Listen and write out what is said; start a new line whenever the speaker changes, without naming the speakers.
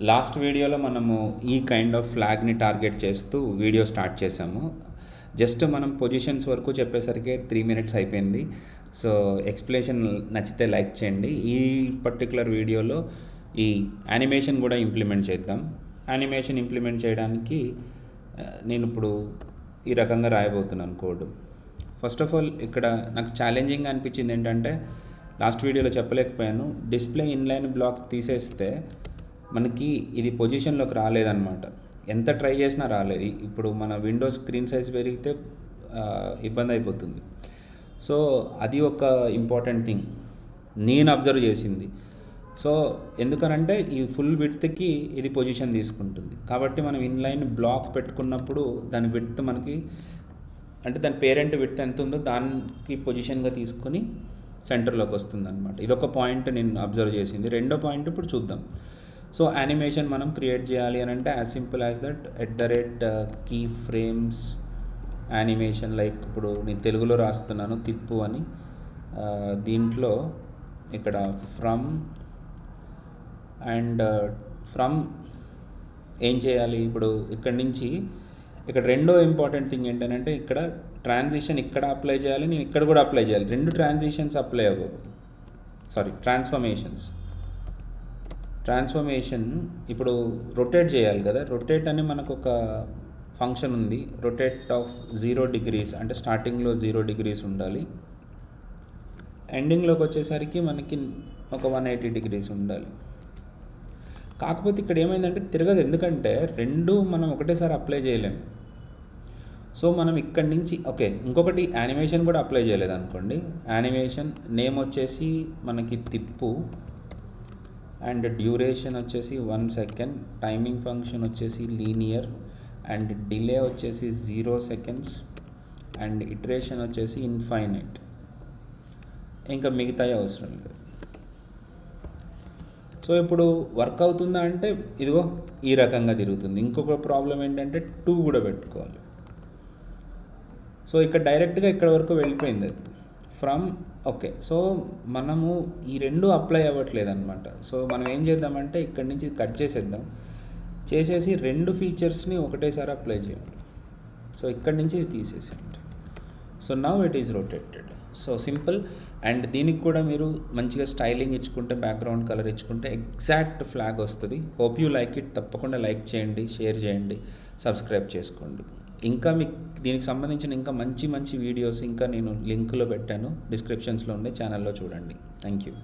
Last వీడియోలో మనము ఈ కైండ్ ఆఫ్ ఫ్లాగ్ని టార్గెట్ చేస్తూ వీడియో స్టార్ట్ చేసాము. జస్ట్ మనం పొజిషన్స్ వరకు చెప్పేసరికి 3 minutes అయిపోయింది. సో ఎక్స్ప్లెనేషన్ నచ్చితే లైక్ చేయండి. ఈ పర్టికులర్ వీడియోలో ఈ యానిమేషన్ కూడా ఇంప్లిమెంట్ చేద్దాం. యానిమేషన్ ఇంప్లిమెంట్ చేయడానికి నేను ఇప్పుడు ఈ రకంగా రాయబోతున్నాను కోడ్. ఫస్ట్ ఆఫ్ ఆల్ ఇక్కడ నాకు ఛాలెంజింగ్ అనిపించింది ఏంటంటే, లాస్ట్ వీడియోలో చెప్పలేకపోయాను, డిస్ప్లే ఇన్లైన్ బ్లాక్ తీసేస్తే మనకి ఇది పొజిషన్లోకి రాలేదన్నమాట. ఎంత ట్రై చేసినా రాలేదు. ఇప్పుడు మన విండోస్ స్క్రీన్ సైజ్ పెరిగితే ఇబ్బంది అయిపోతుంది. సో అది ఒక ఇంపార్టెంట్ థింగ్ నేను అబ్జర్వ్ చేసింది. సో ఎందుకనంటే ఈ ఫుల్ విడ్త్కి ఇది పొజిషన్ తీసుకుంటుంది. కాబట్టి మనం ఇన్లైన్ బ్లాక్ పెట్టుకున్నప్పుడు దాని విడ్త్ మనకి, అంటే దాని పేరెంట్ విడ్త్ ఎంత ఉందో దానికి పొజిషన్గా తీసుకొని సెంటర్లోకి వస్తుంది అనమాట. ఇదొక పాయింట్ నేను అబ్జర్వ్ చేసింది. రెండో పాయింట్ ఇప్పుడు చూద్దాం. సో యానిమేషన్ మనం క్రియేట్ చేయాలి అని అంటే as simple as that @key frames animation. Like ఇప్పుడు నేను తెలుగులో రాస్తున్నాను తిప్పు అని. దీంట్లో ఇక్కడ ఫ్రమ్ ఏం చేయాలి, ఇప్పుడు ఇక్కడ నుంచి ఇక్కడ రెండో ఇంపార్టెంట్ థింగ్ ఏంటంటే ఇక్కడ ట్రాన్సిషన్ ఇక్కడ అప్లై చేయాలి, నేను ఇక్కడ కూడా అప్లై చేయాలి. రెండు ట్రాన్సిషన్స్ అప్లై అవ్వవు, ట్రాన్స్ఫర్మేషన్ ఇప్పుడు రొటేట్ చేయాలి కదా. రొటేట్ అని మనకు ఒక ఫంక్షన్ ఉంది, రొటేట్ ఆఫ్ 0 degrees, అంటే స్టార్టింగ్లో 0 degrees ఉండాలి, ఎండింగ్లోకి వచ్చేసరికి మనకి ఒక 180 degrees ఉండాలి. కాకపోతే ఇక్కడ ఏమైందంటే తిరగదు, ఎందుకంటే రెండు మనం ఒకటేసారి అప్లై చేయలేము. సో మనం ఇక్కడి నుంచి ఇంకొకటి యానిమేషన్ కూడా అప్లై చేయలేదు అనుకోండి. యానిమేషన్ నేమ్ వచ్చేసి మనకి తిప్పు, అండ్ డ్యూరేషన్ వచ్చేసి 1 second, టైమింగ్ ఫంక్షన్ వచ్చేసి లీనియర్, అండ్ డిలే వచ్చేసి 0 seconds, అండ్ ఇటరేషన్ వచ్చేసి ఇన్ఫైనైట్. ఇంకా మిగతాయి అవసరం లేదు. సో ఇప్పుడు వర్క్ అవుతుందా అంటే ఇదిగో ఈ రకంగా తిరుగుతుంది. ఇంకొక ప్రాబ్లం ఏంటంటే 2 కూడా పెట్టుకోవాలి. సో ఇక్కడ డైరెక్ట్గా ఇక్కడ వరకు వెళ్ళిపోయింది అది సో మనము ఈ రెండు అప్లై అవ్వట్లేదు అనమాట. సో మనం ఏం చేద్దామంటే ఇక్కడి నుంచి కట్ చేసేసి రెండు ఫీచర్స్ని ఒకటేసారి అప్లై చేయండి. సో ఇక్కడి నుంచి ఇది తీసేసేయండి. So now it is rotated. So simple. And దీనికి కూడా మీరు మంచిగా స్టైలింగ్ ఇచ్చుకుంటే, బ్యాక్గ్రౌండ్ కలర్ ఇచ్చుకుంటే ఎగ్జాక్ట్ ఫ్లాగ్ వస్తుంది. Hope you like it. తప్పకుండా లైక్ చేయండి, షేర్ చేయండి, సబ్స్క్రైబ్ చేసుకోండి. ఇంకా మీకు దీనికి సంబంధించిన ఇంకా మంచి వీడియోస్ ఇంకా నేను లింకులో పెట్టాను, డిస్క్రిప్షన్స్లో ఉండే ఛానల్లో చూడండి. Thank you.